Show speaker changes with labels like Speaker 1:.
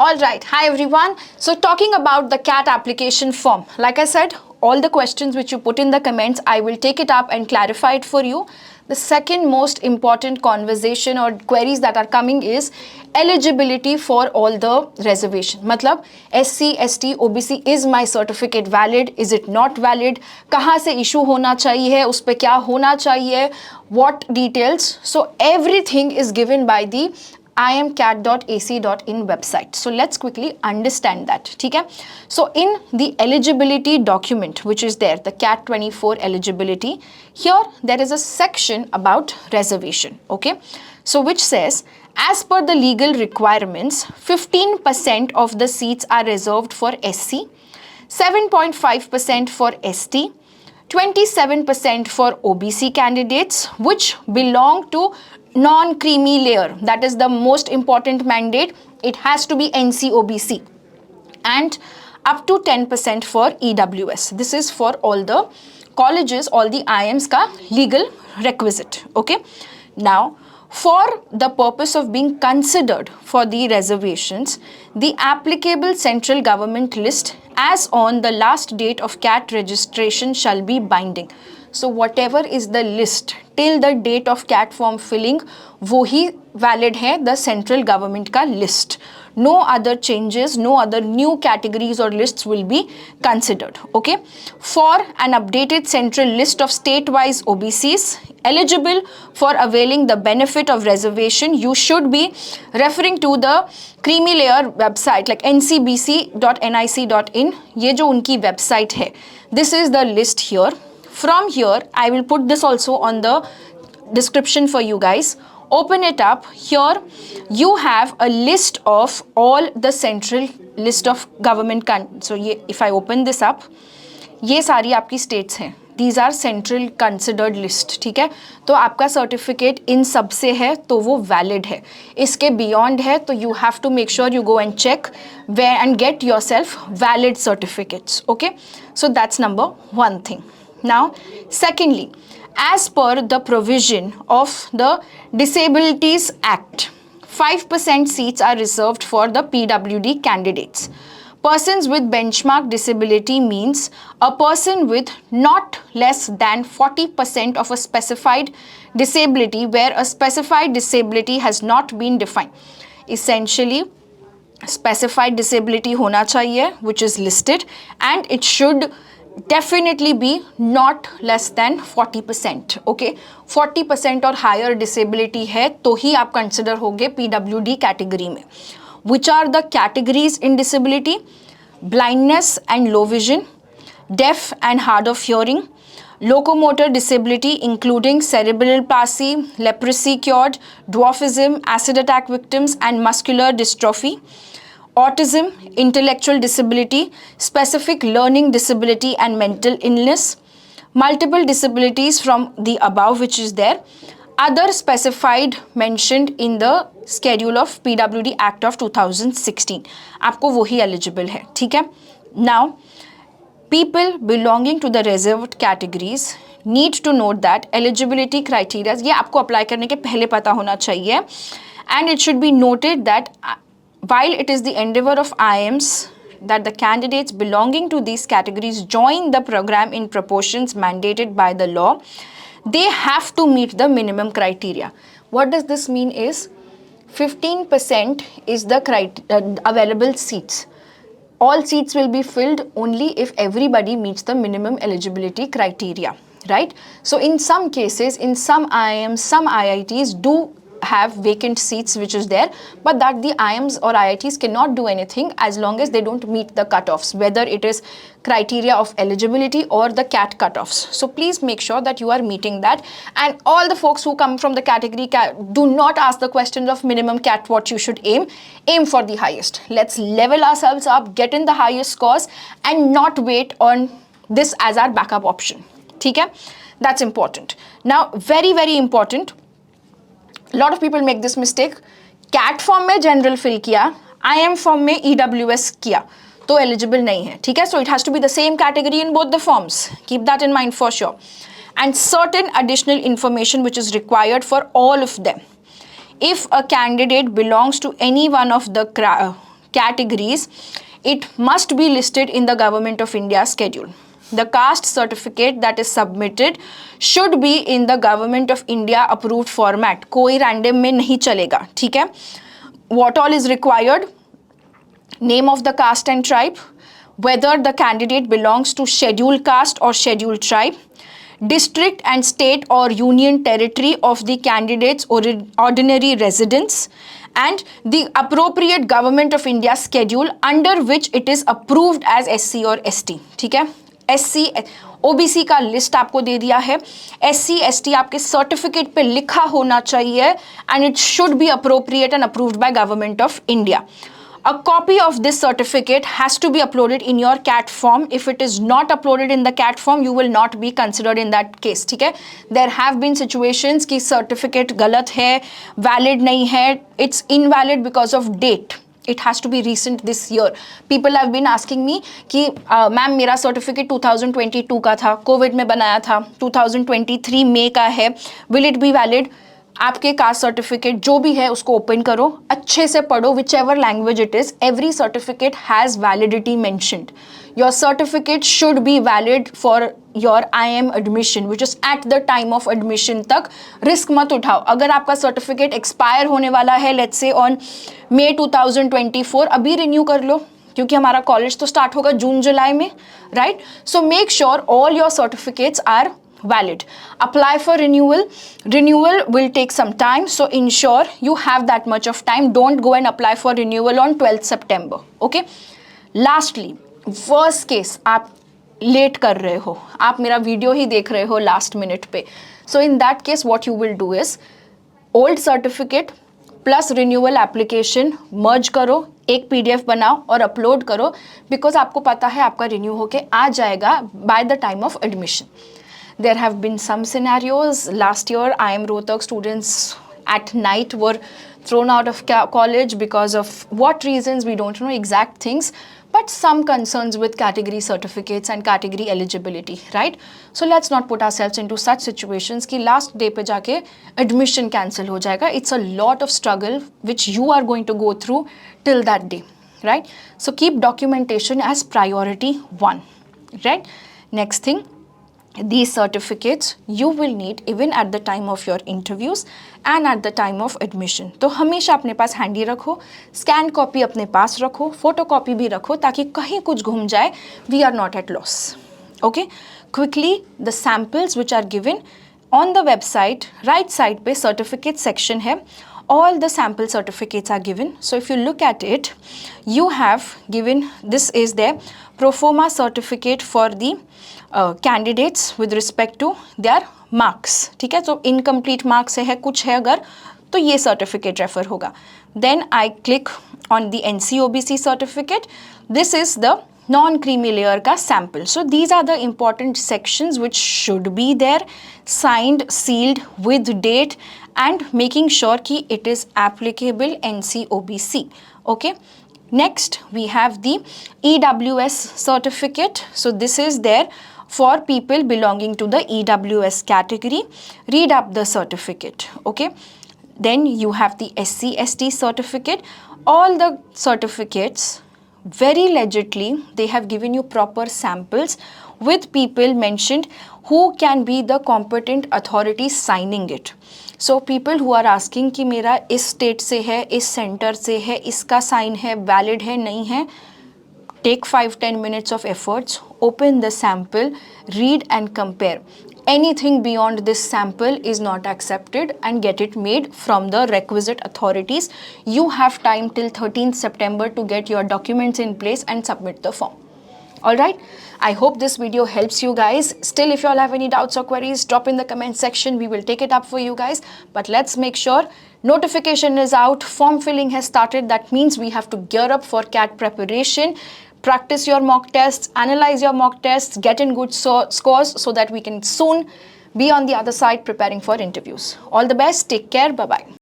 Speaker 1: All right, hi everyone. So talking about the CAT application form, like I said, all the questions which you put in the comments, I will take it up and clarify it for you. The second most important conversation or queries that are coming is eligibility for all the reservation. मतलब SC, ST, OBC, is my certificate valid? Is it not valid? कहाँ से issue होना चाहिए? उस पे क्या होना चाहिए? What details? So everything is given by the imcat.ac.in website. So let's quickly understand that. ठीक है? So in the eligibility document which is there, the CAT 24 eligibility, here there is a section about reservation. Okay? So which says, as per the legal requirements, 15% of the seats are reserved for SC, 7.5% for ST, 27% for OBC candidates which belong to non-creamy layer. That is the most important mandate. It has to be NCOBC, and up to 10% for EWS. This is for all the colleges, all the IIMs ka legal requisite. Okay. Now, for the purpose of being considered for the reservations, the applicable central government list as on the last date of CAT registration shall be binding. So whatever is the list till the date of CAT form filling, वो ही valid है the central government का list. No other changes, no other new categories or lists will be considered. Okay. For an updated central list of state-wise OBCs eligible for availing the benefit of reservation, you should be referring to the creamy layer website like ncbc.nic.in. ये जो उनकी website है. This is the list here. From here, I will put this also on the description for you guys. Open it up. Here, you have a list of all the central list of government. So, if I open this up, ये सारी आपकी states हैं. These are central considered list. ठीक है? तो आपका certificate इन सब से है तो वो valid है. इसके beyond है तो you have to make sure you go and check where and get yourself valid certificates. Okay? So that's number one thing. Now, secondly, as per the provision of the Disabilities Act, 5% seats are reserved for the PWD candidates. Persons with benchmark disability means a person with not less than 40% of a specified disability where a specified disability has not been defined. Essentially, specified disability होना चाहिए which is listed, and it should definitely be not less than 40%. Okay, 40% और higher disability है तो ही आप consider होगे PWD category में. Which are the categories in disability? Blindness and low vision, deaf and hard of hearing, locomotor disability including cerebral palsy, leprosy cured, dwarfism, acid attack victims and muscular dystrophy, autism, intellectual disability, specific learning disability and mental illness, multiple disabilities from the above which is there, other specified mentioned in the schedule of PWD Act of 2016. आपको वही eligible है, ठीक है? Now, people belonging to the reserved categories need to note that eligibility criteria ये आपको apply करने के पहले पता होना चाहिए, and it should be noted that while it is the endeavor of IIMs that the candidates belonging to these categories join the program in proportions mandated by the law, they have to meet the minimum criteria. What does this mean is 15% is the available seats. All seats will be filled only if everybody meets the minimum eligibility criteria, right? So in some cases, in some IIMs, some IITs do have vacant seats which is there, but that the IIMs or IITs cannot do anything as long as they don't meet the cutoffs, whether it is criteria of eligibility or the CAT cutoffs. So please make sure that you are meeting that, and all the folks who come from the category do not ask the questions of minimum CAT what you should aim for the highest. Let's level ourselves up, get in the highest scores and not wait on this as our backup option. ठीक है? That's important. Now, very, very important. lot of people make this mistake. CAT form में general fill किया, IIM form में EWS किया तो eligible नहीं है, ठीक है? So it has to be the same category in both the forms. Keep that in mind for sure. And certain additional information which is required for all of them. If a candidate belongs to any one of the categories, it must be listed in the Government of India schedule. The caste certificate that is submitted should be in the Government of India approved format. कोई random में नहीं चलेगा, ठीक है? What all is required? Name of the caste and tribe, whether the candidate belongs to scheduled caste or scheduled tribe, district and state or union territory of the candidate's ordinary residence, and the appropriate Government of India schedule under which it is approved as SC or ST. ठीक है? SC OBC का list आपको दे दिया है. SC ST आपके certificate पे लिखा होना चाहिए and it should be appropriate and approved by Government of India. A copy of this certificate has to be uploaded in your CAT form. If it is not uploaded in the CAT form, you will not be considered in that case. ठीक है? There have been situations कि certificate गलत है, valid नहीं है, it's invalid because of date. It has to be recent this year. People have been asking me कि ma'am मेरा certificate 2022 का था, कोविड में बनाया था, 2023 मई का है, will it be valid? आपके कास्ट सर्टिफिकेट जो भी है उसको ओपन करो, अच्छे से पढ़ो, which ever language it is. Every certificate has validity mentioned. Your certificate should be valid for your IIM admission which is at the time of admission तक. रिस्क मत उठाओ. अगर आपका सर्टिफिकेट एक्सपायर होने वाला है लेट्स से ऑन May 2024, अभी renew कर लो क्योंकि हमारा कॉलेज तो स्टार्ट होगा जून जुलाई में, right? So make sure all your certificates are valid. Apply for renewal. Renewal will take some time, so ensure you have that much of time. Don't go and apply for renewal on 12th September. Okay? Lastly, worst case, आप late कर रहे हो, आप मेरा video ही देख रहे हो last minute पे. So in that case, what you will do is old certificate plus renewal application merge करो, एक PDF बनाओ और अपलोड करो, बिकॉज आपको पता है आपका रिन्यू होके आ जाएगा by the time of admission. There have been some scenarios. Last year, IIM Rohtak students at night were thrown out of college because of what reasons, we don't know exact things, but some concerns with category certificates and category eligibility, right? So let's not put ourselves into such situations कि last day पे जाके admission cancel हो जाएगा. It's a lot of struggle which you are going to go through till that day, right? So keep documentation as priority one, right? Next thing, these certificates you will need even at the time of your interviews and at the time of admission. तो हमेशा अपने पास handy रखो, scan copy अपने पास रखो, photo copy भी रखो ताकि कहीं कुछ घूम जाए, we are not at loss. Okay? Quickly, the samples which are given on the website, right side पे certificate section है. All the sample certificates are given. So if you look at it, you have given, this is their pro forma certificate for the candidates with respect to their marks. ठीक है? तो incomplete marks है कुछ है अगर, तो ये certificate refer होगा. Then I click on the NC-OBC certificate. This is the non-creamy layer का sample. So these are the important sections which should be there, signed, sealed with date and making sure कि it is applicable NC-OBC. Okay? Next, we have the EWS certificate. So this is there for people belonging to the EWS category. Read up the certificate. Okay? Then you have the SC/ST certificate. All the certificates, very legitly, they have given you proper samples with people mentioned who can be the competent authority signing it. So people who are asking कि मेरा इस state से है, इस center से है, इसका sign है, valid है, नहीं है, take 5-10 minutes of efforts, open the sample, read and compare. Anything beyond this sample is not accepted and get it made from the requisite authorities. You have time till 13th September to get your documents in place and submit the form. Alright, I hope this video helps you guys. Still, if you all have any doubts or queries, drop in the comment section. We will take it up for you guys. But let's make sure notification is out, form filling has started. That means we have to gear up for CAT preparation. Practice your mock tests, analyze your mock tests, get in good scores so that we can soon be on the other side preparing for interviews. All the best. Take care. Bye-bye.